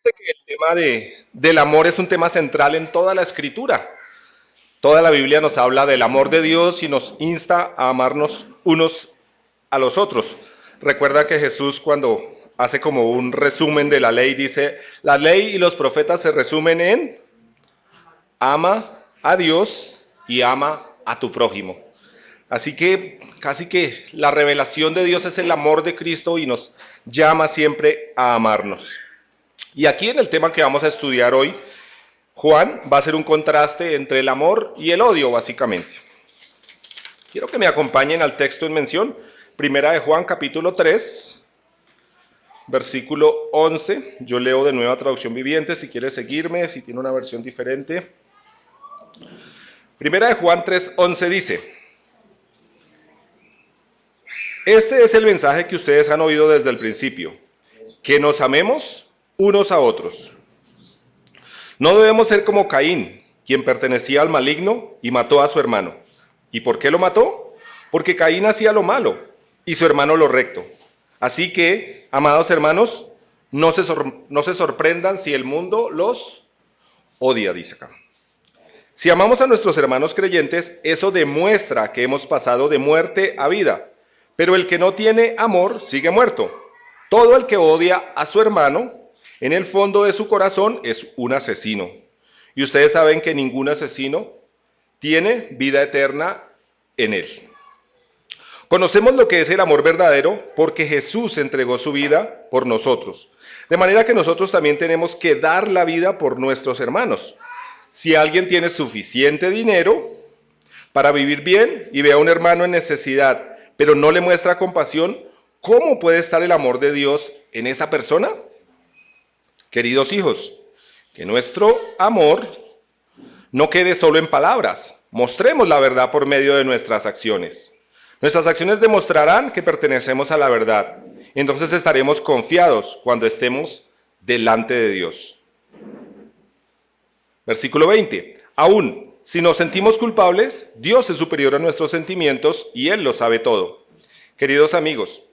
Fíjense que el tema del amor es un tema central en toda la escritura. Toda la Biblia nos habla del amor de Dios y nos insta a amarnos unos a los otros. Recuerda que Jesús cuando hace como un resumen de la ley dice, la ley y los profetas se resumen en ama a Dios y ama a tu prójimo. Así que casi que la revelación de Dios es el amor de Cristo y nos llama siempre a amarnos. Y aquí en el tema que vamos a estudiar hoy, Juan va a hacer un contraste entre el amor y el odio, básicamente. Quiero que me acompañen al texto en mención, primera de Juan, capítulo 3, versículo 11. Yo leo de Nueva Traducción Viviente, si quiere seguirme, si tiene una versión diferente. Primera de Juan 3, 11 dice, este es el mensaje que ustedes han oído desde el principio, que nos amemos unos a otros. No debemos ser como Caín, quien pertenecía al maligno y mató a su hermano. ¿Y por qué lo mató? Porque Caín hacía lo malo y su hermano lo recto. Así que, amados hermanos, no se sorprendan si el mundo los odia, dice acá. Si amamos a nuestros hermanos creyentes, eso demuestra que hemos pasado de muerte a vida. Pero el que no tiene amor sigue muerto. Todo el que odia a su hermano, en el fondo de su corazón, es un asesino. Y ustedes saben que ningún asesino tiene vida eterna en él. Conocemos lo que es el amor verdadero porque Jesús entregó su vida por nosotros. De manera que nosotros también tenemos que dar la vida por nuestros hermanos. Si alguien tiene suficiente dinero para vivir bien y ve a un hermano en necesidad, pero no le muestra compasión, ¿cómo puede estar el amor de Dios en esa persona? Queridos hijos, que nuestro amor no quede solo en palabras. Mostremos la verdad por medio de nuestras acciones. Nuestras acciones demostrarán que pertenecemos a la verdad. Entonces estaremos confiados cuando estemos delante de Dios. Versículo 20. Aún si nos sentimos culpables, Dios es superior a nuestros sentimientos y Él lo sabe todo. Queridos amigos,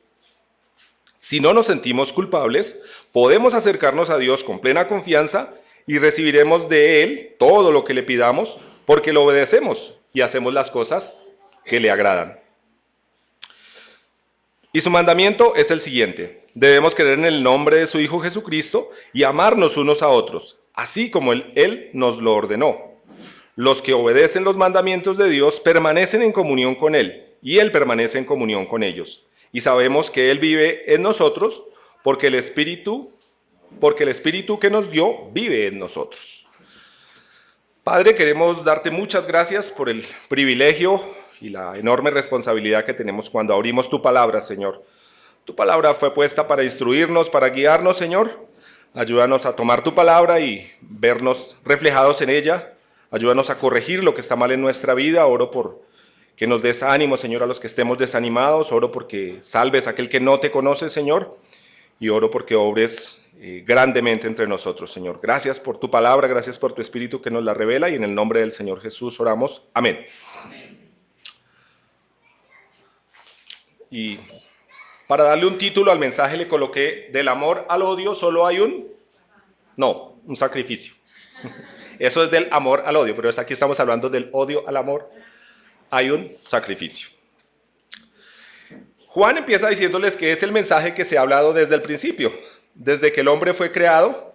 si no nos sentimos culpables, podemos acercarnos a Dios con plena confianza y recibiremos de Él todo lo que le pidamos porque lo obedecemos y hacemos las cosas que le agradan. Y su mandamiento es el siguiente: debemos creer en el nombre de su Hijo Jesucristo y amarnos unos a otros, así como Él nos lo ordenó. Los que obedecen los mandamientos de Dios permanecen en comunión con Él, y Él permanece en comunión con ellos. Y sabemos que Él vive en nosotros porque el Espíritu que nos dio vive en nosotros. Padre, queremos darte muchas gracias por el privilegio y la enorme responsabilidad que tenemos cuando abrimos tu palabra, Señor. Tu palabra fue puesta para instruirnos, para guiarnos, Señor. Ayúdanos a tomar tu palabra y vernos reflejados en ella. Ayúdanos a corregir lo que está mal en nuestra vida. Oro por que nos des ánimo, Señor, a los que estemos desanimados. Oro porque salves a aquel que no te conoce, Señor. Y oro porque obres grandemente entre nosotros, Señor. Gracias por tu palabra, gracias por tu Espíritu que nos la revela. Y en el nombre del Señor Jesús oramos. Amén. Y para darle un título al mensaje le coloqué: del amor al odio solo hay un sacrificio. Eso es del amor al odio, pero aquí estamos hablando del odio al amor. Hay un sacrificio. Juan empieza diciéndoles que es el mensaje que se ha hablado desde el principio. Desde que el hombre fue creado,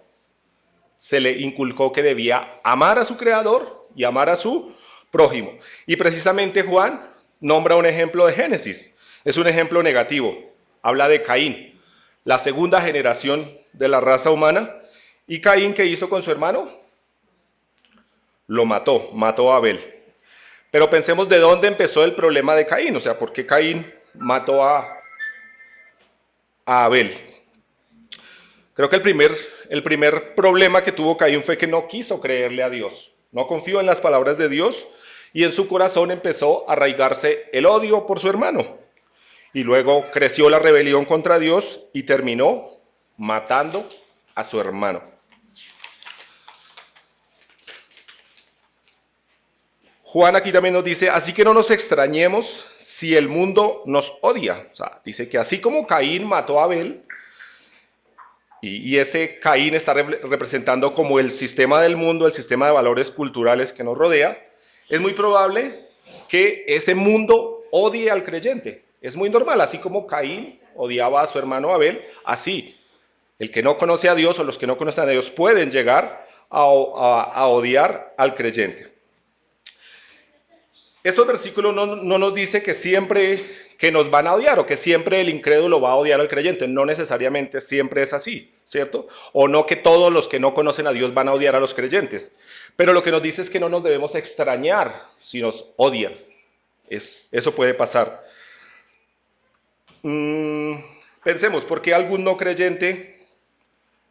se le inculcó que debía amar a su creador y amar a su prójimo. Y precisamente Juan nombra un ejemplo de Génesis. Es un ejemplo negativo. Habla de Caín, la segunda generación de la raza humana. ¿Y Caín qué hizo con su hermano? Lo mató a Abel. Pero pensemos de dónde empezó el problema de Caín. O sea, ¿por qué Caín mató a Abel? Creo que el primer problema que tuvo Caín fue que no quiso creerle a Dios. No confió en las palabras de Dios y en su corazón empezó a arraigarse el odio por su hermano. Y luego creció la rebelión contra Dios y terminó matando a su hermano. Juan aquí también nos dice, así que no nos extrañemos si el mundo nos odia. O sea, dice que así como Caín mató a Abel, Y este Caín está representando como el sistema del mundo, el sistema de valores culturales que nos rodea. Es muy probable que ese mundo odie al creyente. Es muy normal, así como Caín odiaba a su hermano Abel, así el que no conoce a Dios o los que no conocen a Dios pueden llegar a odiar al creyente. Estos versículos no nos dice que siempre que nos van a odiar o que siempre el incrédulo va a odiar al creyente. No necesariamente siempre es así, ¿cierto? O no que todos los que no conocen a Dios van a odiar a los creyentes. Pero lo que nos dice es que no nos debemos extrañar si nos odian. Eso puede pasar. Pensemos, ¿por qué algún no creyente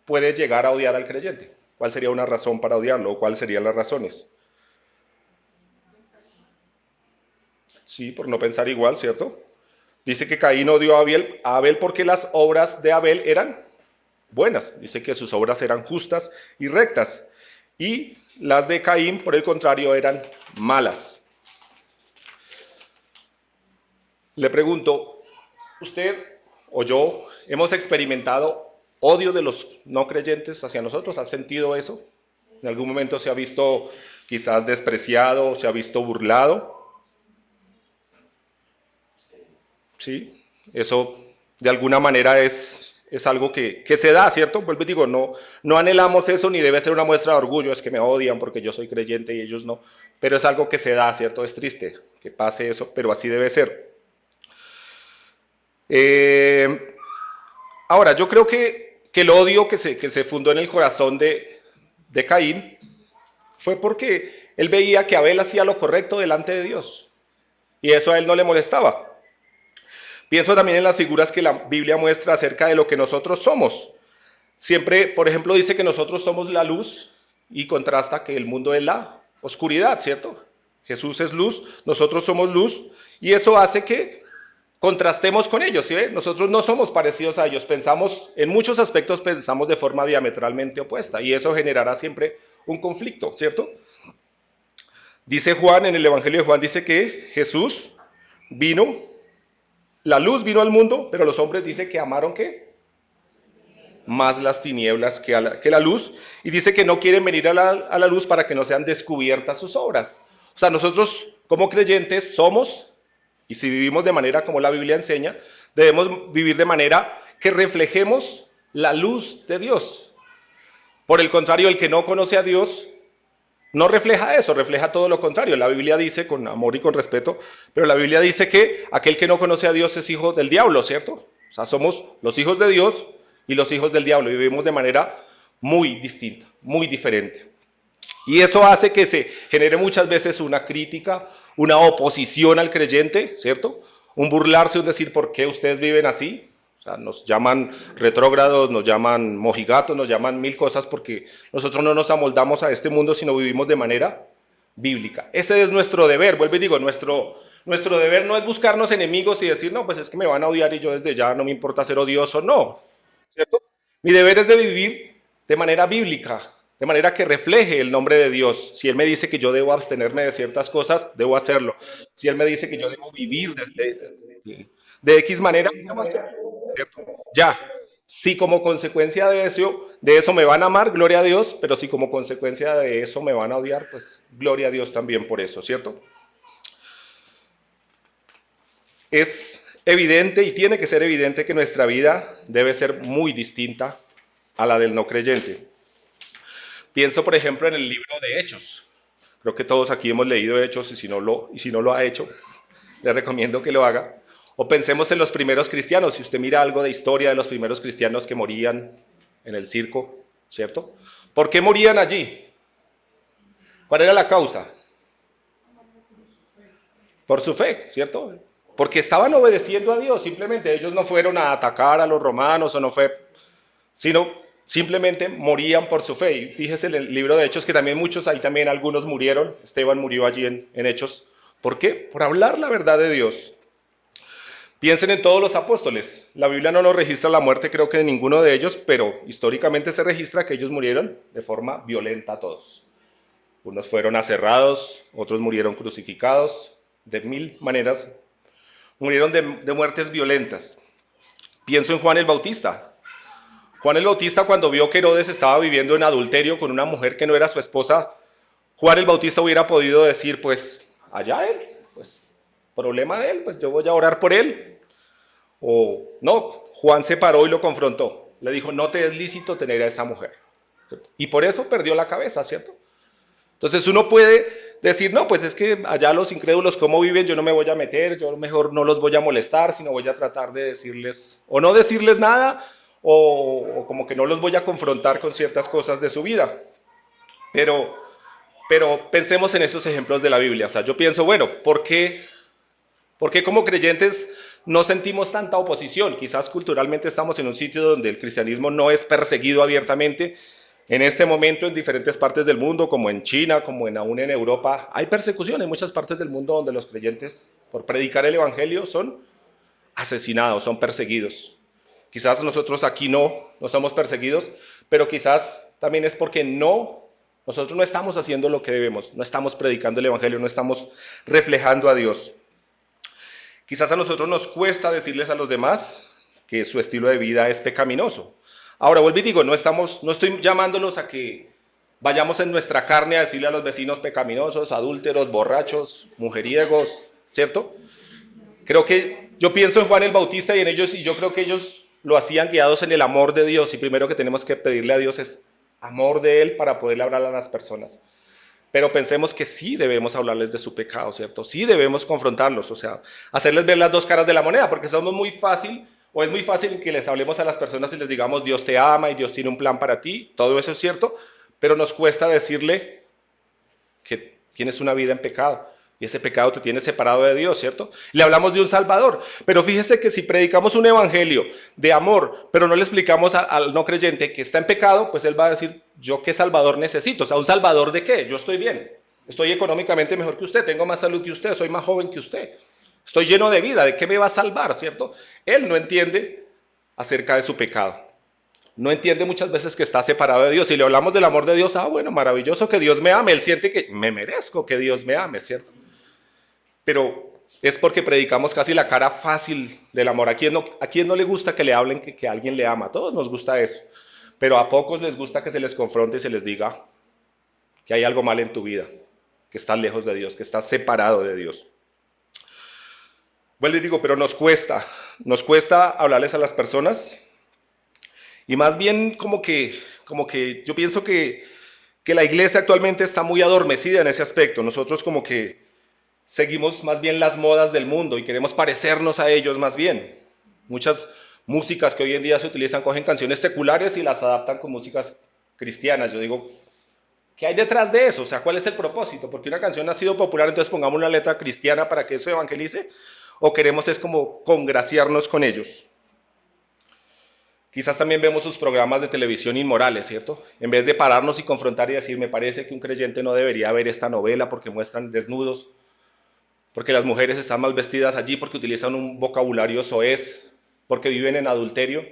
puede llegar a odiar al creyente? ¿Cuál sería una razón para odiarlo o cuáles serían las razones? Sí, por no pensar igual, ¿cierto? Dice que Caín odió a Abel porque las obras de Abel eran buenas. Dice que sus obras eran justas y rectas. Y las de Caín, por el contrario, eran malas. Le pregunto, ¿usted o yo hemos experimentado odio de los no creyentes hacia nosotros? ¿Ha sentido eso? ¿En algún momento se ha visto quizás despreciado, se ha visto burlado? ¿Sí? Eso de alguna manera es algo que se da, ¿cierto? Vuelvo y digo, no anhelamos eso ni debe ser una muestra de orgullo, es que me odian porque yo soy creyente y ellos no, pero es algo que se da, ¿cierto? Es triste que pase eso, pero así debe ser. Eh, Ahora, yo creo que el odio que se fundó en el corazón de Caín fue porque él veía que Abel hacía lo correcto delante de Dios y eso a él no le molestaba. Pienso también en las figuras que la Biblia muestra acerca de lo que nosotros somos. Siempre, por ejemplo, dice que nosotros somos la luz y contrasta que el mundo es la oscuridad, ¿cierto? Jesús es luz, nosotros somos luz y eso hace que contrastemos con ellos, ¿sí? Nosotros no somos parecidos a ellos, pensamos, en muchos aspectos pensamos de forma diametralmente opuesta y eso generará siempre un conflicto, ¿cierto? Dice Juan, en el Evangelio de Juan, dice que Jesús vino, la luz vino al mundo, pero los hombres dice que amaron ¿qué? Más las tinieblas que la luz, y dice que no quieren venir a la luz para que no sean descubiertas sus obras. O sea, nosotros como creyentes somos, y si vivimos de manera como la Biblia enseña, debemos vivir de manera que reflejemos la luz de Dios. Por el contrario, el que no conoce a Dios no refleja eso, refleja todo lo contrario. La Biblia dice, con amor y con respeto, pero la Biblia dice que aquel que no conoce a Dios es hijo del diablo, ¿cierto? O sea, somos los hijos de Dios y los hijos del diablo y vivimos de manera muy distinta, muy diferente. Y eso hace que se genere muchas veces una crítica, una oposición al creyente, ¿cierto? Un burlarse, un decir, ¿por qué ustedes viven así? O sea, nos llaman retrógrados, nos llaman mojigatos, nos llaman mil cosas porque nosotros no nos amoldamos a este mundo, sino vivimos de manera bíblica. Ese es nuestro deber, vuelvo y digo, nuestro deber no es buscarnos enemigos y decir, no, pues es que me van a odiar y yo desde ya no me importa ser odioso, no, ¿cierto? Mi deber es de vivir de manera bíblica, de manera que refleje el nombre de Dios. Si Él me dice que yo debo abstenerme de ciertas cosas, debo hacerlo. Si Él me dice que yo debo vivir de X manera, debo hacerlo, ¿cierto? Ya. Si como consecuencia de eso me van a amar, gloria a Dios, pero si como consecuencia de eso me van a odiar, pues gloria a Dios también por eso, ¿cierto? Es evidente y tiene que ser evidente que nuestra vida debe ser muy distinta a la del no creyente. Pienso, por ejemplo, en el libro de Hechos. Creo que todos aquí hemos leído Hechos y si no lo ha hecho, le recomiendo que lo haga. O pensemos en los primeros cristianos. Si usted mira algo de historia de los primeros cristianos que morían en el circo, ¿cierto? ¿Por qué morían allí? ¿Cuál era la causa? Por su fe, ¿cierto? Porque estaban obedeciendo a Dios. Simplemente ellos no fueron a atacar a los romanos o no fue, sino simplemente morían por su fe. Y fíjese en el libro de Hechos que también muchos, ahí también algunos murieron. Esteban murió allí en Hechos. ¿Por qué? Por hablar la verdad de Dios. Piensen en todos los apóstoles. La Biblia no nos registra la muerte, creo que de ninguno de ellos, pero históricamente se registra que ellos murieron de forma violenta todos. Unos fueron aserrados, otros murieron crucificados, de mil maneras. Murieron de muertes violentas. Pienso en Juan el Bautista. Juan el Bautista, cuando vio que Herodes estaba viviendo en adulterio con una mujer que no era su esposa, Juan el Bautista hubiera podido decir, pues, allá él, pues, problema de él, pues yo voy a orar por él. O no, Juan se paró y lo confrontó. Le dijo, no te es lícito tener a esa mujer. Y por eso perdió la cabeza, ¿cierto? Entonces uno puede decir, no, pues es que allá los incrédulos, ¿cómo viven? Yo no me voy a meter, yo mejor no los voy a molestar, sino voy a tratar de decirles, o no decirles nada, o como que no los voy a confrontar con ciertas cosas de su vida. Pero, pero pensemos en esos ejemplos de la Biblia. O sea, yo pienso, bueno, ¿por qué como creyentes no sentimos tanta oposición? Quizás culturalmente estamos en un sitio donde el cristianismo no es perseguido abiertamente. En este momento en diferentes partes del mundo, como en China, como aún en Europa, hay persecución en muchas partes del mundo donde los creyentes, por predicar el evangelio, son asesinados, son perseguidos. Quizás nosotros aquí no somos perseguidos, pero quizás también es porque nosotros no estamos haciendo lo que debemos, no estamos predicando el evangelio, no estamos reflejando a Dios. Quizás a nosotros nos cuesta decirles a los demás que su estilo de vida es pecaminoso. Ahora, vuelvo y digo, no estoy llamándolos a que vayamos en nuestra carne a decirle a los vecinos pecaminosos, adúlteros, borrachos, mujeriegos, ¿cierto? Creo que yo pienso en Juan el Bautista y en ellos, y yo creo que ellos lo hacían guiados en el amor de Dios, y primero que tenemos que pedirle a Dios es amor de Él para poderle hablar a las personas. Pero pensemos que sí debemos hablarles de su pecado, ¿cierto? Sí debemos confrontarlos, o sea, hacerles ver las dos caras de la moneda, porque es muy fácil que les hablemos a las personas y les digamos Dios te ama y Dios tiene un plan para ti, todo eso es cierto, pero nos cuesta decirle que tienes una vida en pecado y ese pecado te tiene separado de Dios, ¿cierto? Le hablamos de un Salvador, pero fíjese que si predicamos un evangelio de amor, pero no le explicamos al no creyente que está en pecado, pues él va a decir, ¿yo qué Salvador necesito? O sea, ¿un Salvador de qué? Yo estoy bien, estoy económicamente mejor que usted, tengo más salud que usted, soy más joven que usted, estoy lleno de vida, ¿de qué me va a salvar, cierto? Él no entiende acerca de su pecado. No entiende muchas veces que está separado de Dios. Si le hablamos del amor de Dios, bueno, maravilloso que Dios me ame. Él siente que me merezco que Dios me ame, ¿cierto? Pero es porque predicamos casi la cara fácil del amor. ¿A quién no le gusta que le hablen que alguien le ama? A todos nos gusta eso. Pero a pocos les gusta que se les confronte y se les diga que hay algo mal en tu vida, que estás lejos de Dios, que estás separado de Dios. Bueno, les digo, pero nos cuesta hablarles a las personas. Y más bien como que yo pienso que la iglesia actualmente está muy adormecida en ese aspecto. Nosotros como que seguimos más bien las modas del mundo y queremos parecernos a ellos más bien. Muchas músicas que hoy en día se utilizan cogen canciones seculares y las adaptan con músicas cristianas. Yo digo, ¿qué hay detrás de eso? O sea, ¿cuál es el propósito? Porque una canción ha sido popular, entonces pongamos una letra cristiana para que eso evangelice, o queremos es como congraciarnos con ellos. Quizás también vemos sus programas de televisión inmorales, ¿cierto? En vez de pararnos y confrontar y decir, me parece que un creyente no debería ver esta novela porque muestran desnudos, porque las mujeres están mal vestidas allí, porque utilizan un vocabulario soez, porque viven en adulterio.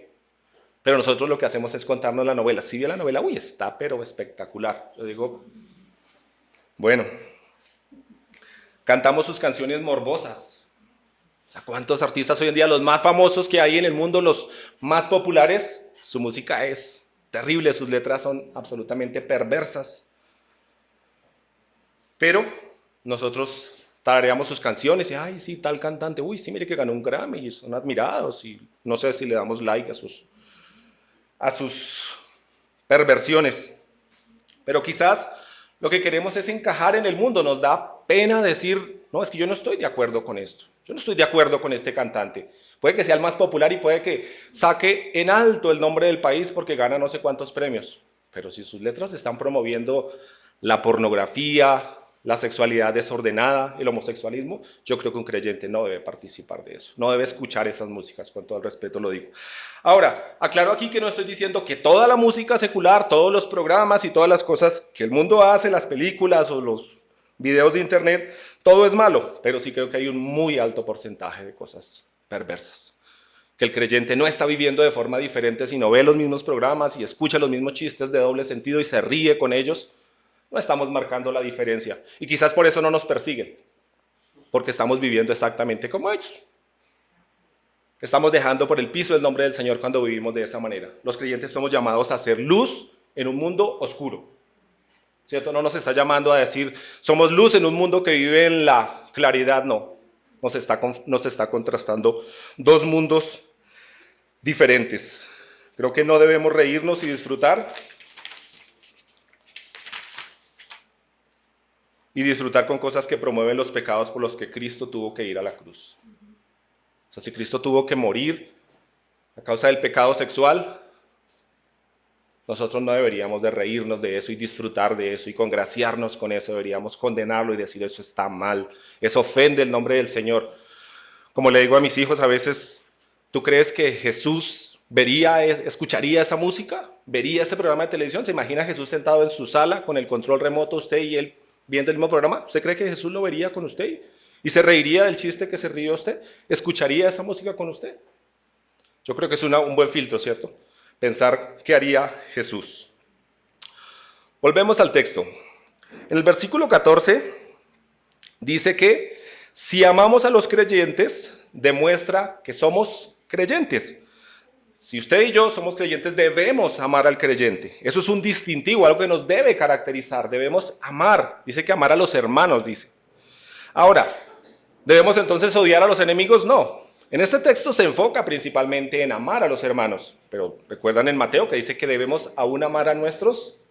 Pero nosotros lo que hacemos es contarnos la novela. Si vio la novela, uy, está pero espectacular. Yo digo, bueno, cantamos sus canciones morbosas. O sea, ¿cuántos artistas hoy en día, los más famosos que hay en el mundo, los más populares, su música es terrible, sus letras son absolutamente perversas? Pero nosotros tarareamos sus canciones y, ay, sí, tal cantante, uy, sí, mire que ganó un Grammy y son admirados y no sé si le damos like a sus perversiones. Pero quizás lo que queremos es encajar en el mundo. Nos da pena decir, no, es que yo no estoy de acuerdo con esto. Yo no estoy de acuerdo con este cantante. Puede que sea el más popular y puede que saque en alto el nombre del país porque gana no sé cuántos premios. Pero si sus letras están promoviendo la pornografía, la sexualidad desordenada, el homosexualismo, yo creo que un creyente no debe participar de eso, no debe escuchar esas músicas, con todo el respeto lo digo. Ahora, aclaro aquí que no estoy diciendo que toda la música secular, todos los programas y todas las cosas que el mundo hace, las películas o los videos de internet, todo es malo, pero sí creo que hay un muy alto porcentaje de cosas perversas. Que el creyente no está viviendo de forma diferente, sino ve los mismos programas y escucha los mismos chistes de doble sentido y se ríe con ellos. No estamos marcando la diferencia. Y quizás por eso no nos persiguen, porque estamos viviendo exactamente como ellos. estamos dejando por el piso el nombre del Señor cuando vivimos de esa manera. Los creyentes somos llamados a ser luz en un mundo oscuro, ¿cierto? No nos está llamando a decir, somos luz en un mundo que vive en la claridad, no. Nos está contrastando dos mundos diferentes. Creo que no debemos reírnos y disfrutar con cosas que promueven los pecados por los que Cristo tuvo que ir a la cruz. O sea, si Cristo tuvo que morir a causa del pecado sexual, nosotros no deberíamos de reírnos de eso y disfrutar de eso y congraciarnos con eso, deberíamos condenarlo y decir eso está mal, eso ofende el nombre del Señor. Como le digo a mis hijos a veces, ¿tú crees que Jesús escucharía esa música? ¿Vería ese programa de televisión? ¿Se imagina a Jesús sentado en su sala con el control remoto, usted y él viendo el mismo programa? ¿Usted cree que Jesús lo vería con usted? ¿Y se reiría del chiste que se rió usted? ¿Escucharía esa música con usted? Yo creo que es un buen filtro, ¿cierto? Pensar qué haría Jesús. Volvemos al texto. En el versículo 14 dice que si amamos a los creyentes, demuestra que somos creyentes. Si usted y yo somos creyentes, debemos amar al creyente. Eso es un distintivo, algo que nos debe caracterizar. Debemos amar. Dice que amar a los hermanos, dice. Ahora, ¿debemos entonces odiar a los enemigos? No. En este texto se enfoca principalmente en amar a los hermanos, pero recuerdan en Mateo que dice que debemos aún amar a nuestros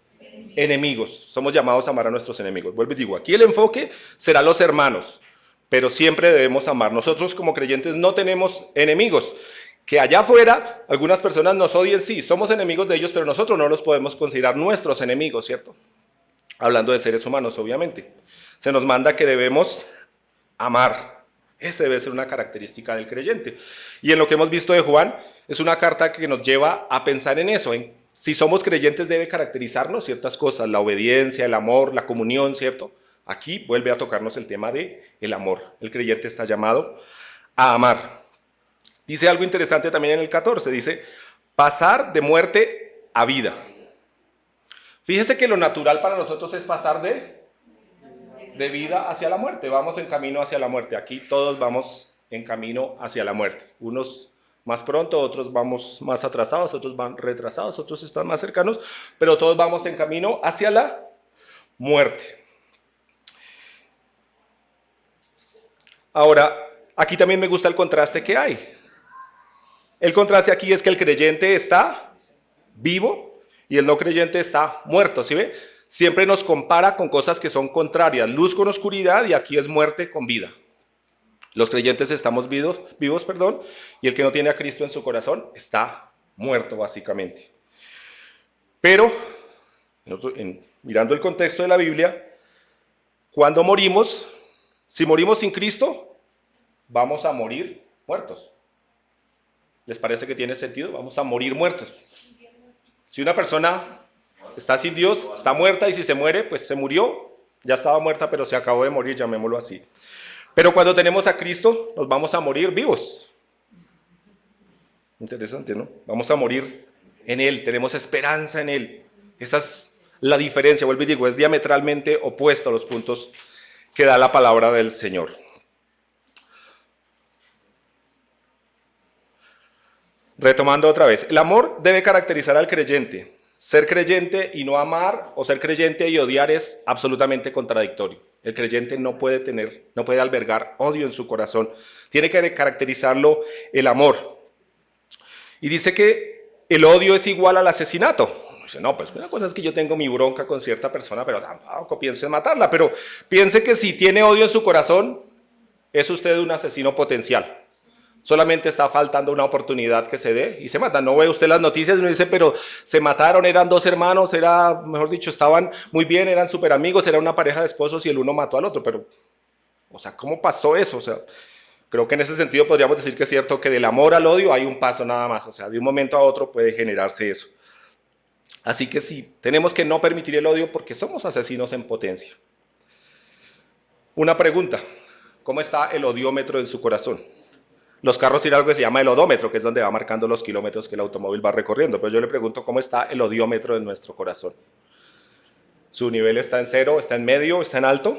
enemigos. Somos llamados a amar a nuestros enemigos. Vuelvo y digo, aquí el enfoque será los hermanos, pero siempre debemos amar. Nosotros como creyentes no tenemos enemigos. Que allá afuera algunas personas nos odien, sí, somos enemigos de ellos, pero nosotros no los podemos considerar nuestros enemigos, ¿cierto? Hablando de seres humanos, obviamente. Se nos manda que debemos amar. Esa debe ser una característica del creyente. Y en lo que hemos visto de Juan, es una carta que nos lleva a pensar en eso. Si somos creyentes debe caracterizarnos ciertas cosas, la obediencia, el amor, la comunión, ¿cierto? Aquí vuelve a tocarnos el tema del amor. El creyente está llamado a amar. Dice algo interesante también en el 14, dice, pasar de muerte a vida. Fíjese que lo natural para nosotros es pasar de vida hacia la muerte. Vamos en camino hacia la muerte. Aquí todos vamos en camino hacia la muerte. Unos más pronto, otros vamos más atrasados, otros van retrasados, otros están más cercanos, pero todos vamos en camino hacia la muerte. Ahora, aquí también me gusta el contraste que hay. El contraste aquí es que el creyente está vivo y el no creyente está muerto, ¿sí ve? Siempre nos compara con cosas que son contrarias, luz con oscuridad y aquí es muerte con vida. Los creyentes estamos vivos, y el que no tiene a Cristo en su corazón está muerto básicamente. Pero, mirando el contexto de la Biblia, cuando morimos, si morimos sin Cristo, vamos a morir muertos. ¿Les parece que tiene sentido? Vamos a morir muertos. Si una persona está sin Dios, está muerta y si se muere, pues se murió, ya estaba muerta, pero se acabó de morir, llamémoslo así. Pero cuando tenemos a Cristo, nos vamos a morir vivos. Interesante, ¿no? Vamos a morir en Él, tenemos esperanza en Él. Esa es la diferencia, vuelvo y digo, es diametralmente opuesto a los puntos que da la palabra del Señor. Retomando otra vez, el amor debe caracterizar al creyente. Ser creyente y no amar, o ser creyente y odiar es absolutamente contradictorio. El creyente no puede albergar odio en su corazón. Tiene que caracterizarlo el amor. Y dice que el odio es igual al asesinato. Dice, no, pues una cosa es que yo tengo mi bronca con cierta persona, pero tampoco pienso en matarla. Pero piense que si tiene odio en su corazón, es usted un asesino potencial. Solamente está faltando una oportunidad que se dé y se matan. No ve usted las noticias y uno dice, pero se mataron, eran dos hermanos, mejor dicho, estaban muy bien, eran súper amigos, era una pareja de esposos y el uno mató al otro. Pero, o sea, ¿cómo pasó eso? O sea, creo que en ese sentido podríamos decir que es cierto que del amor al odio hay un paso nada más. O sea, de un momento a otro puede generarse eso. Así que sí, tenemos que no permitir el odio porque somos asesinos en potencia. Una pregunta, ¿cómo está el odiómetro en su corazón? Los carros tienen algo que se llama el odómetro, que es donde va marcando los kilómetros que el automóvil va recorriendo. Pero yo le pregunto, ¿cómo está el odiómetro en nuestro corazón? ¿Su nivel está en cero, está en medio, está en alto?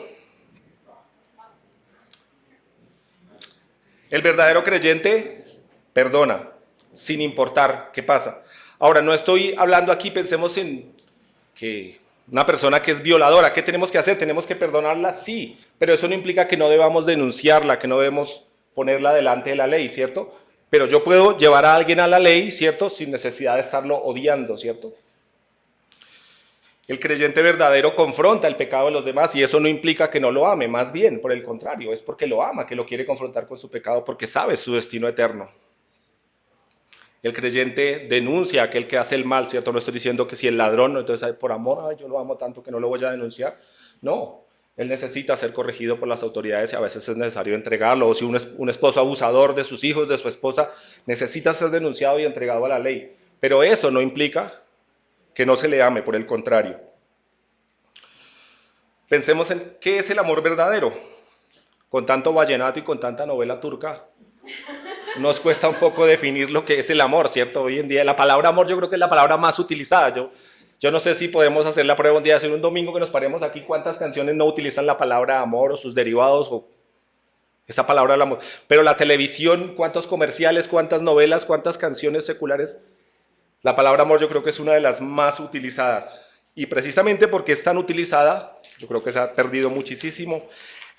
El verdadero creyente perdona, sin importar qué pasa. Ahora, no estoy hablando aquí, pensemos en que una persona que es violadora, ¿qué tenemos que hacer? Tenemos que perdonarla, sí, pero eso no implica que no debamos denunciarla, que no debemos ponerla delante de la ley, ¿cierto? Pero yo puedo llevar a alguien a la ley, ¿cierto? Sin necesidad de estarlo odiando, ¿cierto? El creyente verdadero confronta el pecado de los demás y eso no implica que no lo ame, más bien, por el contrario, es porque lo ama, que lo quiere confrontar con su pecado porque sabe su destino eterno. El creyente denuncia a aquel que hace el mal, ¿cierto? No estoy diciendo que si el ladrón, entonces por amor, ay, yo lo amo tanto que no lo voy a denunciar. No, él necesita ser corregido por las autoridades y a veces es necesario entregarlo. O si un esposo abusador de sus hijos, de su esposa, necesita ser denunciado y entregado a la ley. Pero eso no implica que no se le ame, por el contrario. Pensemos en qué es el amor verdadero. Con tanto vallenato y con tanta novela turca, nos cuesta un poco definir lo que es el amor, ¿cierto? Hoy en día la palabra amor yo creo que es la palabra más utilizada. Yo no sé si podemos hacer la prueba un día, hacer un domingo que nos paremos aquí, cuántas canciones no utilizan la palabra amor o sus derivados o esa palabra del amor. Pero la televisión, cuántos comerciales, cuántas novelas, cuántas canciones seculares. La palabra amor yo creo que es una de las más utilizadas. Y precisamente porque es tan utilizada, yo creo que se ha perdido muchísimo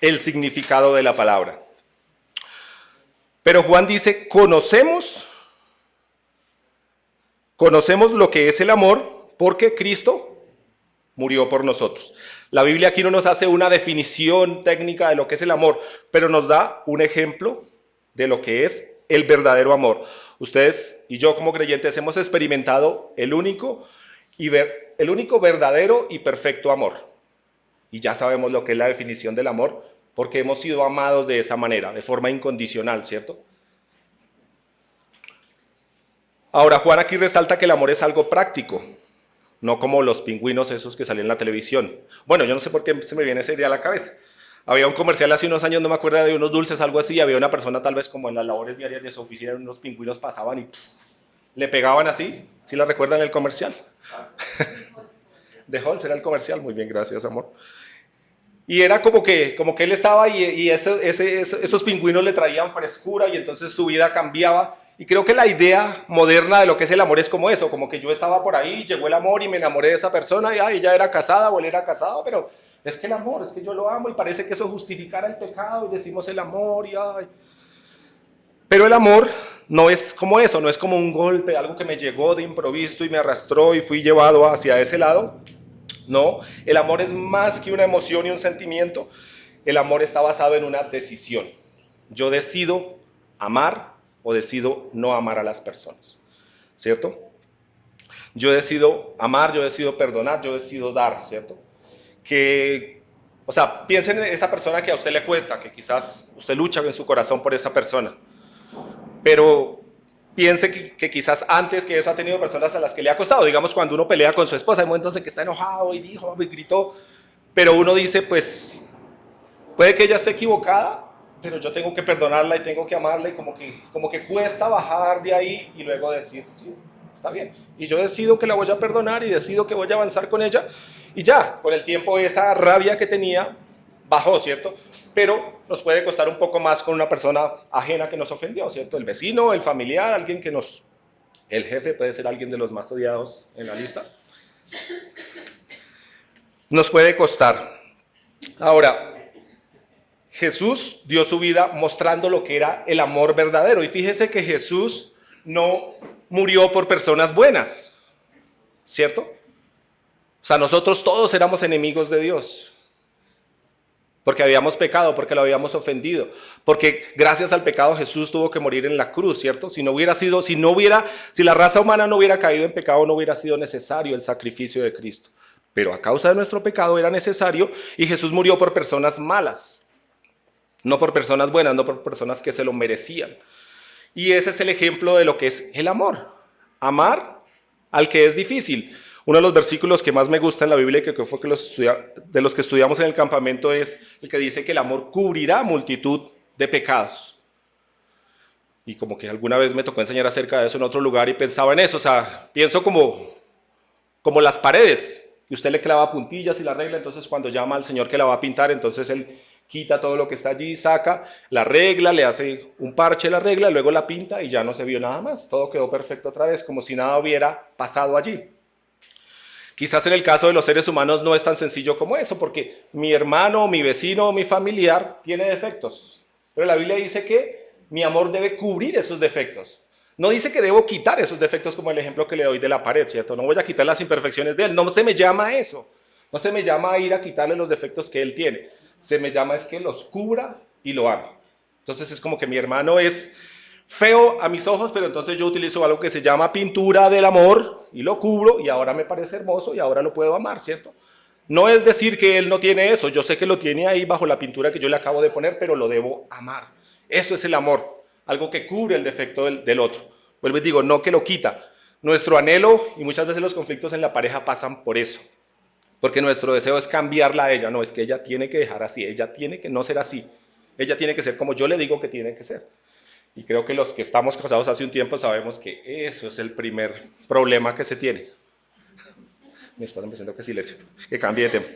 el significado de la palabra. Pero Juan dice, conocemos lo que es el amor porque Cristo murió por nosotros. La Biblia aquí no nos hace una definición técnica de lo que es el amor, pero nos da un ejemplo de lo que es el verdadero amor. Ustedes y yo como creyentes hemos experimentado el único verdadero y perfecto amor. Y ya sabemos lo que es la definición del amor, porque hemos sido amados de esa manera, de forma incondicional, ¿cierto? Ahora, Juan aquí resalta que el amor es algo práctico, no como los pingüinos esos que salen en la televisión. Bueno, yo no sé por qué se me viene esa idea a la cabeza. Había un comercial hace unos años, no me acuerdo, de unos dulces, algo así, y había una persona tal vez como en las labores diarias de su oficina, unos pingüinos pasaban y le pegaban así. ¿Sí la recuerdan el comercial? De Halls era el comercial, muy bien, gracias, amor. Y era como que él estaba y esos pingüinos le traían frescura y entonces su vida cambiaba. Y creo que la idea moderna de lo que es el amor es como eso, como que yo estaba por ahí, llegó el amor y me enamoré de esa persona y ella era casada o él era casado, pero es que el amor, es que yo lo amo y parece que eso justificara el pecado y decimos el amor y ay. Pero el amor no es como eso, no es como un golpe, algo que me llegó de improviso y me arrastró y fui llevado hacia ese lado. No, el amor es más que una emoción y un sentimiento. El amor está basado en una decisión. Yo decido amar o decido no amar a las personas, ¿cierto? Yo decido amar, yo decido perdonar, yo decido dar, ¿cierto? O sea, piensen en esa persona que a usted le cuesta, que quizás usted lucha en su corazón por esa persona, pero piense que quizás antes que eso ha tenido personas a las que le ha costado. Digamos, cuando uno pelea con su esposa, hay momentos en que está enojado y dijo, y gritó, pero uno dice, pues, puede que ella esté equivocada, pero yo tengo que perdonarla y tengo que amarla y como que cuesta bajar de ahí y luego decir, sí, está bien. Y yo decido que la voy a perdonar y decido que voy a avanzar con ella y ya, con el tiempo esa rabia que tenía bajó, ¿cierto? Pero nos puede costar un poco más con una persona ajena que nos ofendió, ¿cierto? El vecino, el familiar, alguien que el jefe puede ser alguien de los más odiados en la lista. Nos puede costar. Ahora, Jesús dio su vida mostrando lo que era el amor verdadero. Y fíjese que Jesús no murió por personas buenas, ¿cierto? O sea, nosotros todos éramos enemigos de Dios. Porque habíamos pecado, porque lo habíamos ofendido, porque gracias al pecado Jesús tuvo que morir en la cruz, ¿cierto? Si la raza humana no hubiera caído en pecado, no hubiera sido necesario el sacrificio de Cristo. Pero a causa de nuestro pecado era necesario y Jesús murió por personas malas, no por personas buenas, no por personas que se lo merecían. Y ese es el ejemplo de lo que es el amor. Amar al que es difícil. Uno de los versículos que más me gusta en la Biblia, que fue de los que estudiamos en el campamento, es el que dice que el amor cubrirá multitud de pecados. Y como que alguna vez me tocó enseñar acerca de eso en otro lugar y pensaba en eso. O sea, pienso como las paredes, que usted le clava puntillas y la arregla, entonces cuando llama al Señor que la va a pintar, entonces Él quita todo lo que está allí, saca, la arregla, le hace un parche, la arregla, luego la pinta y ya no se vio nada más. Todo quedó perfecto otra vez, como si nada hubiera pasado allí. Quizás en el caso de los seres humanos no es tan sencillo como eso, porque mi hermano, mi vecino, mi familiar tiene defectos. Pero la Biblia dice que mi amor debe cubrir esos defectos. No dice que debo quitar esos defectos como el ejemplo que le doy de la pared, ¿cierto? No voy a quitar las imperfecciones de él. No se me llama a eso. No se me llama a ir a quitarle los defectos que él tiene. Se me llama es que los cubra y lo ame. Entonces es como que mi hermano es feo a mis ojos, pero entonces yo utilizo algo que se llama pintura del amor y lo cubro y ahora me parece hermoso y ahora lo puedo amar, ¿cierto? No es decir que él no tiene eso, yo sé que lo tiene ahí bajo la pintura que yo le acabo de poner, pero lo debo amar. Eso es el amor, algo que cubre el defecto del otro. Vuelvo y digo, no que lo quita. Nuestro anhelo y muchas veces los conflictos en la pareja pasan por eso. Porque nuestro deseo es cambiarla a ella, no, es que ella tiene que dejar así, ella tiene que no ser así, ella tiene que ser como yo le digo que tiene que ser. Y creo que los que estamos casados hace un tiempo sabemos que eso es el primer problema que se tiene. Mi esposa me diciendo que silencio, que cambie de tema.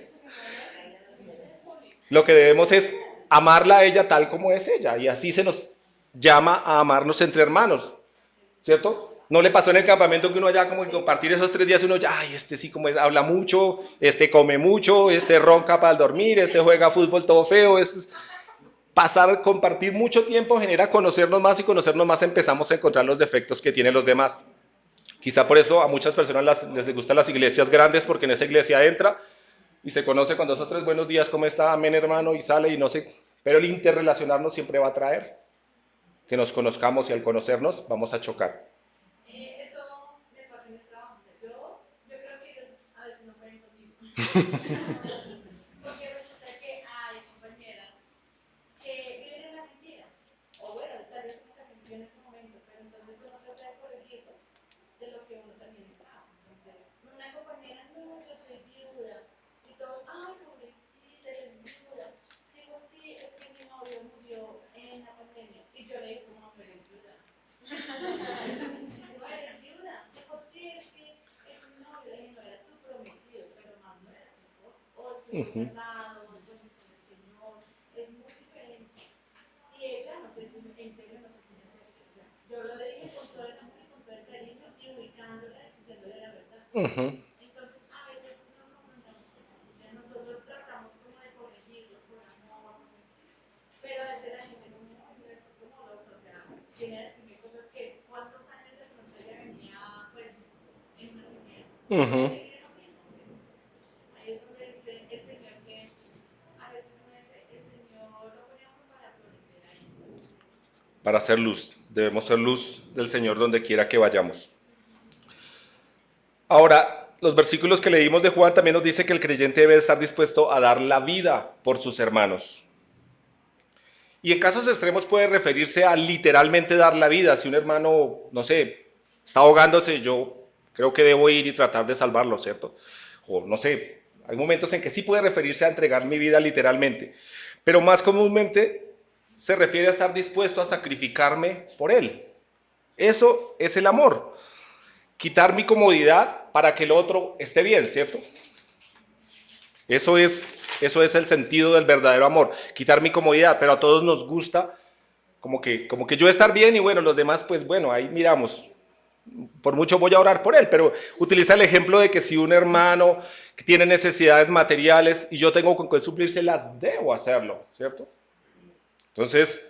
Lo que debemos es amarla a ella tal como es ella, y así se nos llama a amarnos entre hermanos, ¿cierto? No le pasó en el campamento que uno allá como que compartir esos 3 días, uno ya, ay, este sí como es, habla mucho, este come mucho, este ronca para el dormir, este juega fútbol todo feo, pasar, compartir mucho tiempo genera conocernos más y conocernos más empezamos a encontrar los defectos que tienen los demás. Quizá por eso a muchas personas les gustan las iglesias grandes porque en esa iglesia entra y se conoce con 2 o 3 buenos días, ¿cómo está? Amén, hermano, y sale y no sé. Pero el interrelacionarnos siempre va a traer que nos conozcamos y al conocernos vamos a chocar. Eso me pasa en el trabajo. Yo creo que ellos a veces no pueden conmigo. Porque resulta que hay compañeras que viven en la mentira. O bueno, tal vez uno también vive en ese momento, pero entonces uno trata de corregirlo de lo que uno también estaba. Entonces, una compañera, no, yo soy viuda. Y todos, ay, pobrecita, eres viuda. Digo, sí, es que mi novio murió en la pandemia. Y yo le digo, ¿cómo no eres viuda? No eres viuda. Dijo, sí, es que mi novio no era tu prometido, pero más no era tu esposo. O estuvo casado, pues es el Señor. Es muy diferente. Y ella, no sé si en serio, no sé si me acerca. O sea, yo lo dije con todo el amor y con todo el cariño y ubicándola y diciéndole la verdad. Entonces, a veces nos confrontamos con eso. O sea, nosotros tratamos como de corregirlo por amor, ¿sí? Pero a veces la gente no, eso es como loco. O sea, viene a decirme cosas que cuántos años de pronto ya venía, pues, en una reunión. Seguir lo mismo. Pero, pues, ahí es donde dice el Señor que a veces uno dice, el Señor lo pone a uno para florecer ahí. Para ser luz, debemos ser luz del Señor donde quiera que vayamos. Ahora, los versículos que leímos de Juan también nos dice que el creyente debe estar dispuesto a dar la vida por sus hermanos. Y en casos extremos puede referirse a literalmente dar la vida. Si un hermano, no sé, está ahogándose, yo creo que debo ir y tratar de salvarlo, ¿cierto? O no sé, hay momentos en que sí puede referirse a entregar mi vida literalmente. Pero más comúnmente se refiere a estar dispuesto a sacrificarme por él. Eso es el amor. Quitar mi comodidad para que el otro esté bien, ¿cierto? Eso es el sentido del verdadero amor, quitar mi comodidad, pero a todos nos gusta como que yo estar bien y bueno, los demás pues bueno, ahí miramos, por mucho voy a orar por él, pero utiliza el ejemplo de que si un hermano que tiene necesidades materiales y yo tengo con qué suplirse, las debo hacerlo, ¿cierto? Entonces,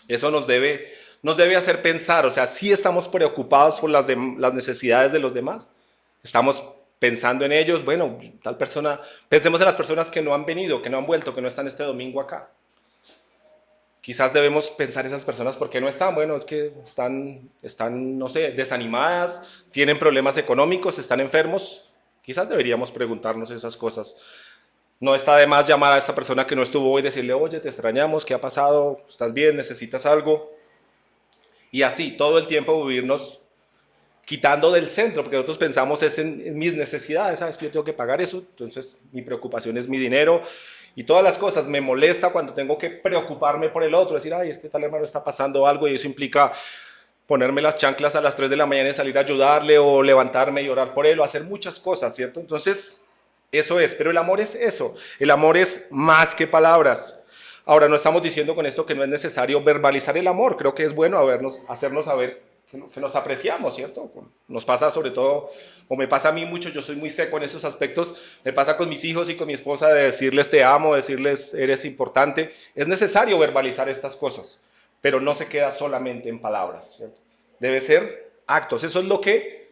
eso nos debe hacer pensar, o sea, sí estamos preocupados por las necesidades de los demás, estamos pensando en ellos, bueno, tal persona, pensemos en las personas que no han venido, que no han vuelto, que no están este domingo acá. Quizás debemos pensar esas personas por qué no están, bueno, es que están, no sé, desanimadas, tienen problemas económicos, están enfermos. Quizás deberíamos preguntarnos esas cosas. No está de más llamar a esa persona que no estuvo hoy y decirle, oye, te extrañamos, ¿qué ha pasado? ¿Estás bien? ¿Necesitas algo? Y así, todo el tiempo vivirnos quitando del centro, porque nosotros pensamos es en mis necesidades, ¿sabes? Que yo tengo que pagar eso, entonces mi preocupación es mi dinero y todas las cosas. Me molesta cuando tengo que preocuparme por el otro, decir, ay, es que tal hermano está pasando algo y eso implica ponerme las chanclas a las 3 de la mañana y salir a ayudarle o levantarme y orar por él o hacer muchas cosas, ¿cierto? Entonces, eso es, pero el amor es eso, el amor es más que palabras. Ahora, no estamos diciendo con esto que no es necesario verbalizar el amor. Creo que es bueno hacernos saber que nos apreciamos, ¿cierto? Nos pasa sobre todo, o me pasa a mí mucho, yo soy muy seco en esos aspectos, me pasa con mis hijos y con mi esposa de decirles te amo, decirles eres importante. Es necesario verbalizar estas cosas, pero no se queda solamente en palabras, ¿cierto? Debe ser actos. Eso es lo que,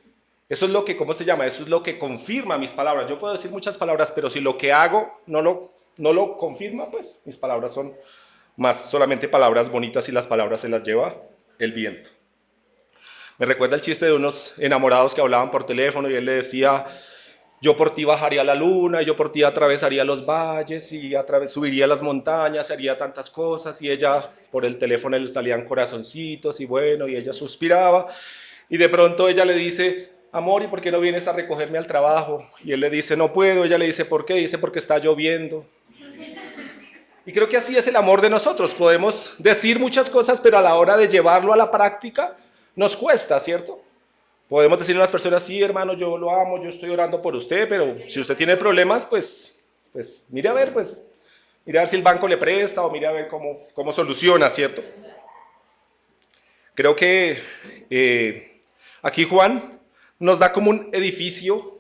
¿cómo se llama? Eso es lo que confirma mis palabras. Yo puedo decir muchas palabras, pero si lo que hago no lo confirma, pues mis palabras son más solamente palabras bonitas y las palabras se las lleva el viento. Me recuerda el chiste de unos enamorados que hablaban por teléfono y él le decía, yo por ti bajaría a la luna, yo por ti atravesaría los valles y subiría las montañas, haría tantas cosas, y ella por el teléfono le salían corazoncitos y bueno, y ella suspiraba y de pronto ella le dice, amor, ¿y por qué no vienes a recogerme al trabajo? Y él le dice, no puedo. Ella le dice, ¿por qué? Dice, porque está lloviendo. Y creo que así es el amor de nosotros. Podemos decir muchas cosas, pero a la hora de llevarlo a la práctica nos cuesta, ¿cierto? Podemos decirle a las personas, sí, hermano, yo lo amo, yo estoy orando por usted, pero si usted tiene problemas, pues mire a ver, mire a ver si el banco le presta o mire a ver cómo soluciona, ¿cierto? Creo que aquí Juan nos da como un edificio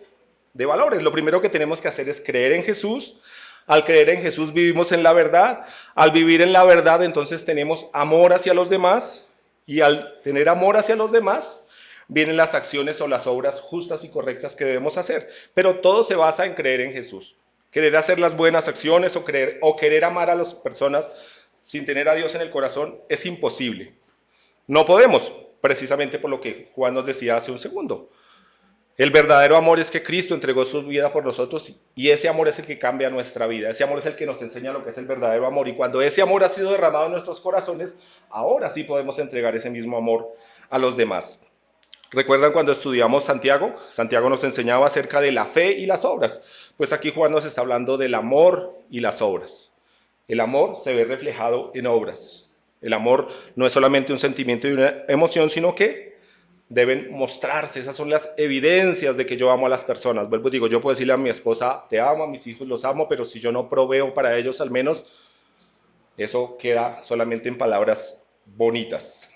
de valores. Lo primero que tenemos que hacer es creer en Jesús. Al creer en Jesús vivimos en la verdad. Al vivir en la verdad, entonces tenemos amor hacia los demás. Y al tener amor hacia los demás, vienen las acciones o las obras justas y correctas que debemos hacer. Pero todo se basa en creer en Jesús. Querer hacer las buenas acciones o querer amar a las personas sin tener a Dios en el corazón es imposible. No podemos, precisamente por lo que Juan nos decía hace un segundo. El verdadero amor es que Cristo entregó su vida por nosotros y ese amor es el que cambia nuestra vida. Ese amor es el que nos enseña lo que es el verdadero amor. Y cuando ese amor ha sido derramado en nuestros corazones, ahora sí podemos entregar ese mismo amor a los demás. ¿Recuerdan cuando estudiamos Santiago? Santiago nos enseñaba acerca de la fe y las obras. Pues aquí Juan nos está hablando del amor y las obras. El amor se ve reflejado en obras. El amor no es solamente un sentimiento y una emoción, sino que deben mostrarse. Esas son las evidencias de que yo amo a las personas. Vuelvo y digo, yo puedo decirle a mi esposa, te amo, a mis hijos los amo, pero si yo no proveo para ellos al menos, eso queda solamente en palabras bonitas.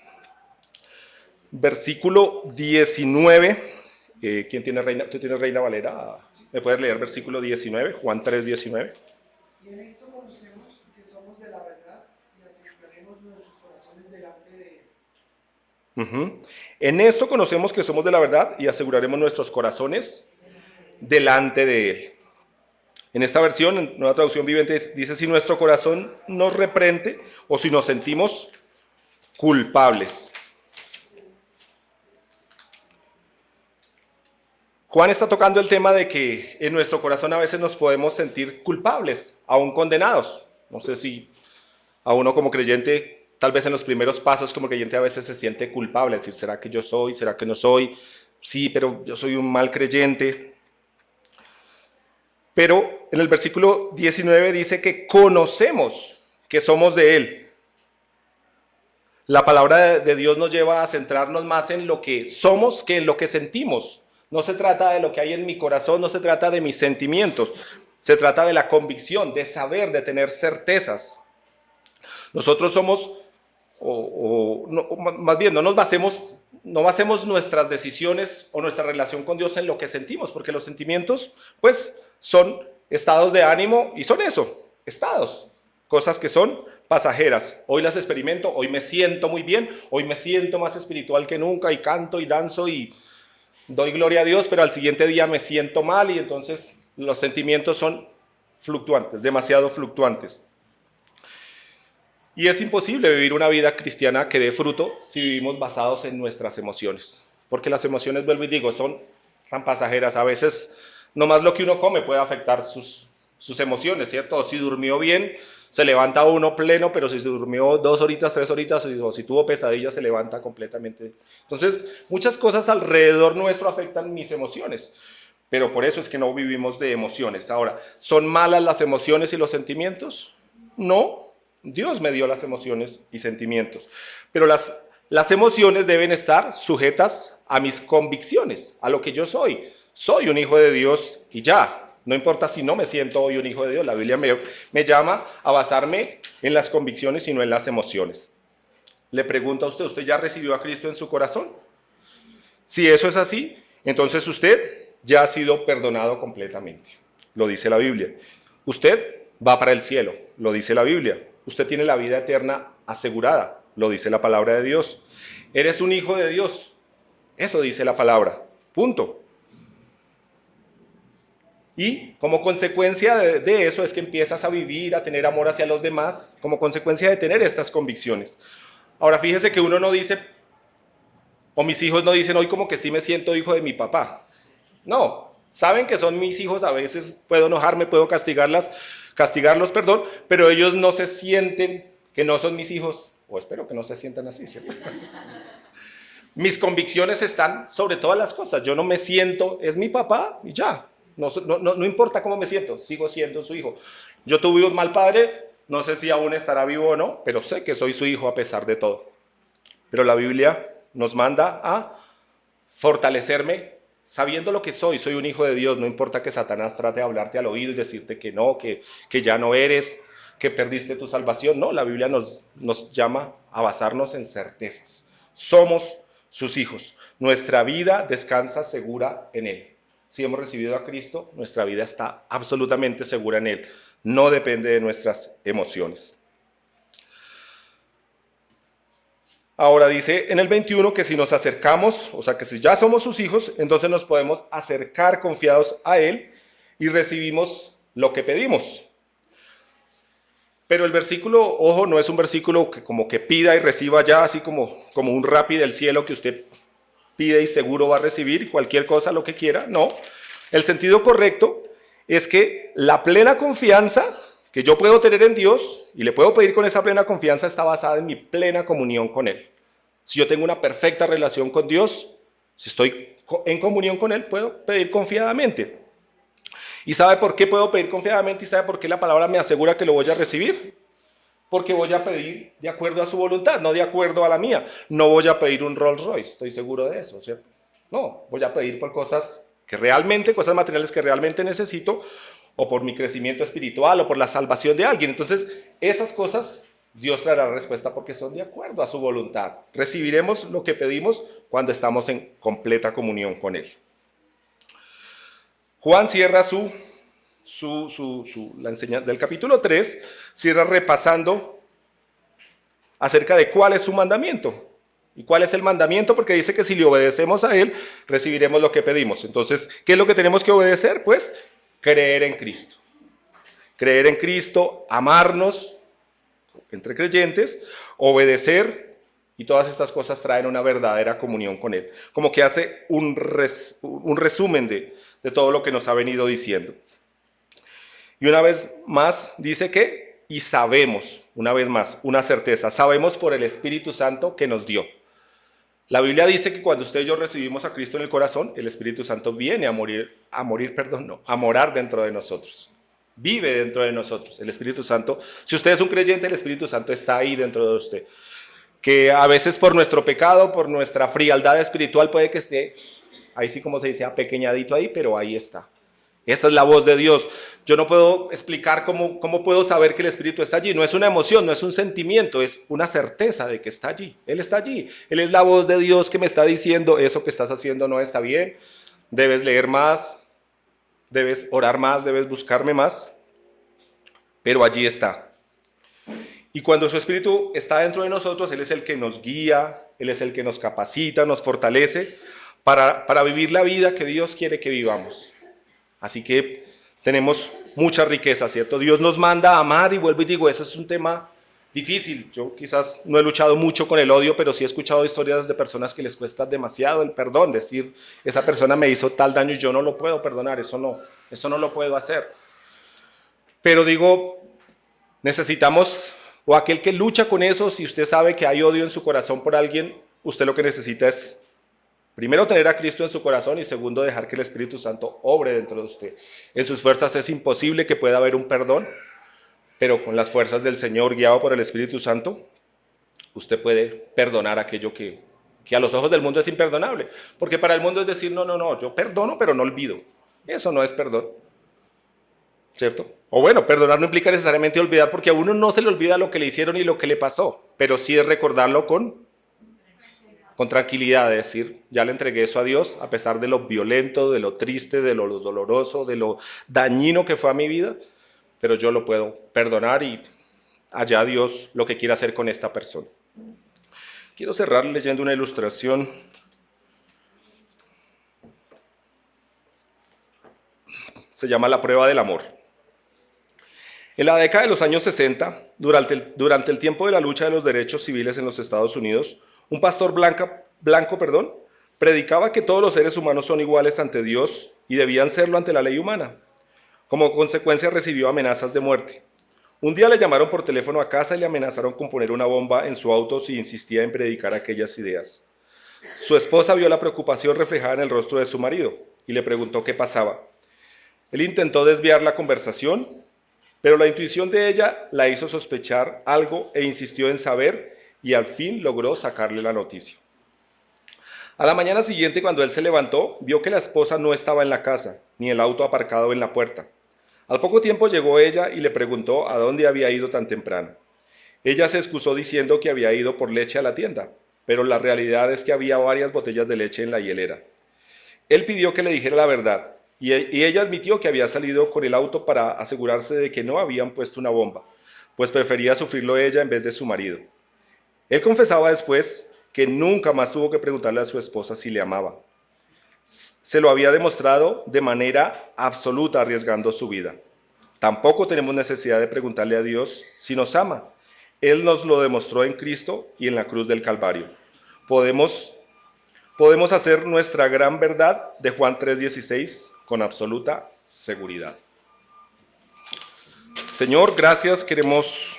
Versículo 19. ¿Quién tiene Reina? ¿Tú tienes Reina Valera? ¿Me puedes leer versículo 19? Juan 3, 19. Y en esto conocemos que somos de la verdad y aseguraremos nuestros corazones delante de Él. En esto conocemos que somos de la verdad y aseguraremos nuestros corazones delante de Él. En esta versión, en Nueva Traducción Viviente, dice, si nuestro corazón nos reprende o si nos sentimos culpables. Juan está tocando el tema de que en nuestro corazón a veces nos podemos sentir culpables, aún condenados. No sé si a uno como creyente, tal vez en los primeros pasos como creyente a veces se siente culpable, es decir, ¿será que yo soy? ¿Será que no soy? Sí, pero yo soy un mal creyente. Pero en el versículo 19 dice que conocemos que somos de Él. La palabra de Dios nos lleva a centrarnos más en lo que somos que en lo que sentimos. No se trata de lo que hay en mi corazón, no se trata de mis sentimientos. Se trata de la convicción, de saber, de tener certezas. Nosotros somos, más bien, no basemos nuestras decisiones o nuestra relación con Dios en lo que sentimos, porque los sentimientos, pues, son estados de ánimo y son eso, estados, cosas que son pasajeras. Hoy las experimento, hoy me siento muy bien, hoy me siento más espiritual que nunca y canto y danzo y doy gloria a Dios, pero al siguiente día me siento mal y entonces los sentimientos son fluctuantes, demasiado fluctuantes. Y es imposible vivir una vida cristiana que dé fruto si vivimos basados en nuestras emociones. Porque las emociones, vuelvo y digo, son tan pasajeras. A veces, nomás lo que uno come puede afectar sus emociones, ¿cierto? Si durmió bien, se levanta uno pleno, pero si se durmió 2 horitas, 3 horitas, o si tuvo pesadillas, se levanta completamente. Entonces, muchas cosas alrededor nuestro afectan mis emociones. Pero por eso es que no vivimos de emociones. Ahora, ¿son malas las emociones y los sentimientos? No. Dios me dio las emociones y sentimientos, pero las emociones deben estar sujetas a mis convicciones, a lo que yo soy. Soy un hijo de Dios y ya. No importa si no me siento hoy un hijo de Dios, la Biblia me llama a basarme en las convicciones y no en las emociones. Le pregunto a usted, ¿usted ya recibió a Cristo en su corazón? Si eso es así, entonces usted ya ha sido perdonado completamente, lo dice la Biblia. Usted va para el cielo, lo dice la Biblia. Usted tiene la vida eterna asegurada, lo dice la palabra de Dios. Eres un hijo de Dios, eso dice la palabra, punto. Y como consecuencia de eso es que empiezas a vivir, a tener amor hacia los demás, como consecuencia de tener estas convicciones. Ahora fíjese que uno no dice, o mis hijos no dicen hoy como que sí me siento hijo de mi papá. No, saben que son mis hijos, a veces puedo enojarme, puedo castigarlos, perdón, pero ellos no se sienten que no son mis hijos, o espero que no se sientan así, ¿cierto? Mis convicciones están sobre todas las cosas. Yo no me siento, es mi papá y ya. No importa cómo me siento, sigo siendo su hijo. Yo tuve un mal padre, no sé si aún estará vivo o no, pero sé que soy su hijo a pesar de todo. Pero la Biblia nos manda a fortalecerme sabiendo lo que soy un hijo de Dios. No importa que Satanás trate de hablarte al oído y decirte que no, que ya no eres, que perdiste tu salvación. No, la Biblia nos llama a basarnos en certezas. Somos sus hijos. Nuestra vida descansa segura en Él. Si hemos recibido a Cristo, nuestra vida está absolutamente segura en Él. No depende de nuestras emociones. Ahora dice en el 21 que si nos acercamos, o sea que si ya somos sus hijos, entonces nos podemos acercar confiados a Él y recibimos lo que pedimos. Pero el versículo, ojo, no es un versículo que como que pida y reciba ya, así como un rapi del cielo que usted pide y seguro va a recibir cualquier cosa, lo que quiera. No, el sentido correcto es que la plena confianza que yo puedo tener en Dios y le puedo pedir con esa plena confianza está basada en mi plena comunión con Él. Si yo tengo una perfecta relación con Dios, si estoy en comunión con Él, puedo pedir confiadamente. ¿Y sabe por qué puedo pedir confiadamente? ¿Y sabe por qué la palabra me asegura que lo voy a recibir? Porque voy a pedir de acuerdo a su voluntad, no de acuerdo a la mía. No voy a pedir un Rolls Royce, estoy seguro de eso, ¿cierto? No, voy a pedir por cosas cosas materiales que realmente necesito, o por mi crecimiento espiritual, o por la salvación de alguien. Entonces, esas cosas Dios traerá respuesta porque son de acuerdo a su voluntad. Recibiremos lo que pedimos cuando estamos en completa comunión con Él. Juan cierra la enseñanza del capítulo 3, cierra repasando acerca de cuál es su mandamiento. ¿Y cuál es el mandamiento? Porque dice que si le obedecemos a Él, recibiremos lo que pedimos. Entonces, ¿qué es lo que tenemos que obedecer? Pues creer en Cristo. Creer en Cristo, amarnos entre creyentes, obedecer, y todas estas cosas traen una verdadera comunión con Él. Como que hace un resumen de todo lo que nos ha venido diciendo. Y una vez más dice que, y sabemos, una vez más, una certeza, sabemos por el Espíritu Santo que nos dio. La Biblia dice que cuando usted y yo recibimos a Cristo en el corazón, el Espíritu Santo viene a morar dentro de nosotros. Vive dentro de nosotros. El Espíritu Santo, si usted es un creyente, el Espíritu Santo está ahí dentro de usted. Que a veces por nuestro pecado, por nuestra frialdad espiritual puede que esté, ahí sí como se dice, apequeñadito ahí, pero ahí está. Esa es la voz de Dios. Yo no puedo explicar cómo puedo saber que el Espíritu está allí. No es una emoción, no es un sentimiento, es una certeza de que está allí. Él está allí. Él es la voz de Dios que me está diciendo, eso que estás haciendo no está bien, debes leer más, debes orar más, debes buscarme más. Pero allí está. Y cuando su Espíritu está dentro de nosotros, Él es el que nos guía, Él es el que nos capacita, nos fortalece para vivir la vida que Dios quiere que vivamos. Así que tenemos mucha riqueza, ¿cierto? Dios nos manda a amar y vuelvo y digo, eso es un tema difícil. Yo quizás no he luchado mucho con el odio, pero sí he escuchado historias de personas que les cuesta demasiado el perdón, decir, esa persona me hizo tal daño y yo no lo puedo perdonar, eso no lo puedo hacer. Pero digo, necesitamos, o aquel que lucha con eso, si usted sabe que hay odio en su corazón por alguien, usted lo que necesita es primero, tener a Cristo en su corazón y segundo, dejar que el Espíritu Santo obre dentro de usted. En sus fuerzas es imposible que pueda haber un perdón, pero con las fuerzas del Señor, guiado por el Espíritu Santo, usted puede perdonar aquello que a los ojos del mundo es imperdonable. Porque para el mundo es decir, no, yo perdono, pero no olvido. Eso no es perdón. ¿cierto? O bueno, perdonar no implica necesariamente olvidar, porque a uno no se le olvida lo que le hicieron y lo que le pasó, pero sí es recordarlo con tranquilidad, de decir, ya le entregué eso a Dios, a pesar de lo violento, de lo triste, de lo doloroso, de lo dañino que fue a mi vida, pero yo lo puedo perdonar y allá Dios lo que quiera hacer con esta persona. Quiero cerrar leyendo una ilustración. Se llama La prueba del amor. En la década de los años 60, durante el tiempo de la lucha de los derechos civiles en los Estados Unidos, un pastor blanco, predicaba que todos los seres humanos son iguales ante Dios y debían serlo ante la ley humana. Como consecuencia recibió amenazas de muerte. Un día le llamaron por teléfono a casa y le amenazaron con poner una bomba en su auto si insistía en predicar aquellas ideas. Su esposa vio la preocupación reflejada en el rostro de su marido y le preguntó qué pasaba. Él intentó desviar la conversación, pero la intuición de ella la hizo sospechar algo e insistió en saber y al fin logró sacarle la noticia. A la mañana siguiente, cuando él se levantó, vio que la esposa no estaba en la casa, ni el auto aparcado en la puerta. Al poco tiempo llegó ella y le preguntó a dónde había ido tan temprano. Ella se excusó diciendo que había ido por leche a la tienda, pero la realidad es que había varias botellas de leche en la hielera. Él pidió que le dijera la verdad y ella admitió que había salido con el auto para asegurarse de que no habían puesto una bomba, pues prefería sufrirlo ella en vez de su marido. Él confesaba después que nunca más tuvo que preguntarle a su esposa si le amaba. Se lo había demostrado de manera absoluta arriesgando su vida. Tampoco tenemos necesidad de preguntarle a Dios si nos ama. Él nos lo demostró en Cristo y en la cruz del Calvario. Podemos hacer nuestra gran verdad de Juan 3:16 con absoluta seguridad. Señor, gracias. Queremos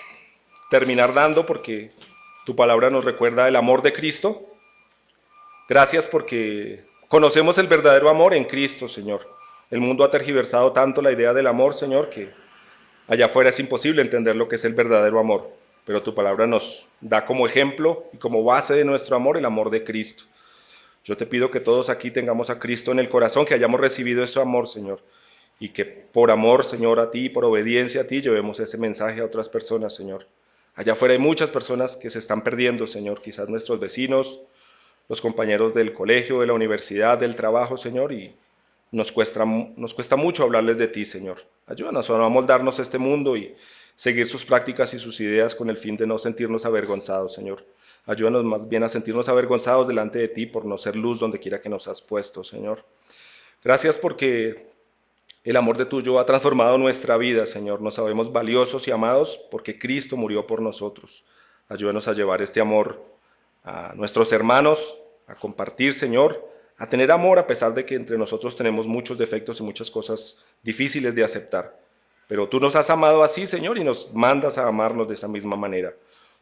terminar dando porque tu palabra nos recuerda el amor de Cristo. Gracias porque conocemos el verdadero amor en Cristo, Señor. El mundo ha tergiversado tanto la idea del amor, Señor, que allá afuera es imposible entender lo que es el verdadero amor. Pero tu palabra nos da como ejemplo y como base de nuestro amor el amor de Cristo. Yo te pido que todos aquí tengamos a Cristo en el corazón, que hayamos recibido ese amor, Señor, y que por amor, Señor, a ti, por obediencia a ti, llevemos ese mensaje a otras personas, Señor. Allá afuera hay muchas personas que se están perdiendo, Señor, quizás nuestros vecinos, los compañeros del colegio, de la universidad, del trabajo, Señor, y nos cuesta mucho hablarles de ti, Señor. Ayúdanos a no amoldarnos a este mundo y seguir sus prácticas y sus ideas con el fin de no sentirnos avergonzados, Señor. Ayúdanos más bien a sentirnos avergonzados delante de ti por no ser luz donde quiera que nos has puesto, Señor. Gracias porque el amor de tuyo ha transformado nuestra vida, Señor. Nos sabemos valiosos y amados porque Cristo murió por nosotros. Ayúdanos a llevar este amor a nuestros hermanos, a compartir, Señor, a tener amor a pesar de que entre nosotros tenemos muchos defectos y muchas cosas difíciles de aceptar. Pero tú nos has amado así, Señor, y nos mandas a amarnos de esa misma manera.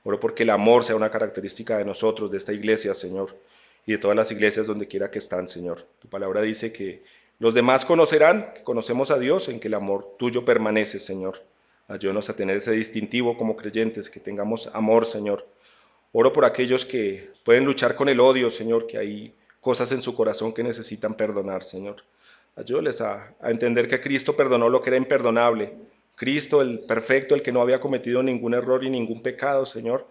Oro porque el amor sea una característica de nosotros, de esta iglesia, Señor, y de todas las iglesias donde quiera que están, Señor. Tu palabra dice que los demás conocerán que conocemos a Dios en que el amor tuyo permanece, Señor. Ayúdanos a tener ese distintivo como creyentes, que tengamos amor, Señor. Oro por aquellos que pueden luchar con el odio, Señor, que hay cosas en su corazón que necesitan perdonar, Señor. Ayúdales a entender que Cristo perdonó lo que era imperdonable. Cristo, el perfecto, el que no había cometido ningún error y ningún pecado, Señor,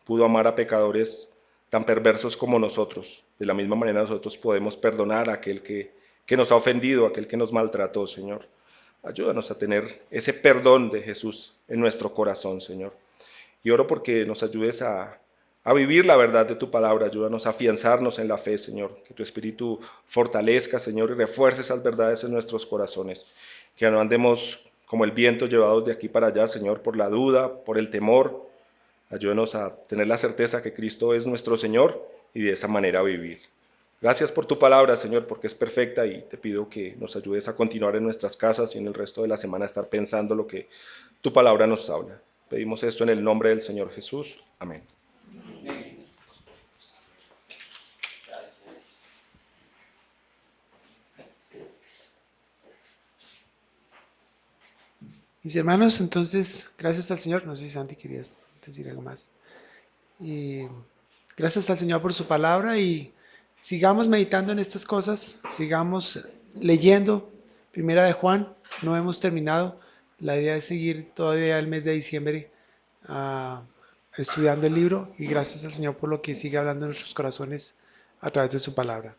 pudo amar a pecadores tan perversos como nosotros. De la misma manera nosotros podemos perdonar a aquel que nos ha ofendido, a aquel que nos maltrató, Señor. Ayúdanos a tener ese perdón de Jesús en nuestro corazón, Señor. Y oro porque nos ayudes a vivir la verdad de tu palabra. Ayúdanos a afianzarnos en la fe, Señor. Que tu Espíritu fortalezca, Señor, y refuerce esas verdades en nuestros corazones. Que no andemos como el viento llevados de aquí para allá, Señor, por la duda, por el temor. Ayúdanos a tener la certeza que Cristo es nuestro Señor y de esa manera vivir. Gracias por tu palabra, Señor, porque es perfecta y te pido que nos ayudes a continuar en nuestras casas y en el resto de la semana a estar pensando lo que tu palabra nos habla. Pedimos esto en el nombre del Señor Jesús. Amén. Mis hermanos, entonces, gracias al Señor. No sé si Santi querías decir algo más. Gracias al Señor por su palabra y sigamos meditando en estas cosas, sigamos leyendo. Primera de Juan, no hemos terminado. La idea es seguir todavía el mes de diciembre ah, estudiando el libro y gracias al Señor por lo que sigue hablando en nuestros corazones a través de su palabra.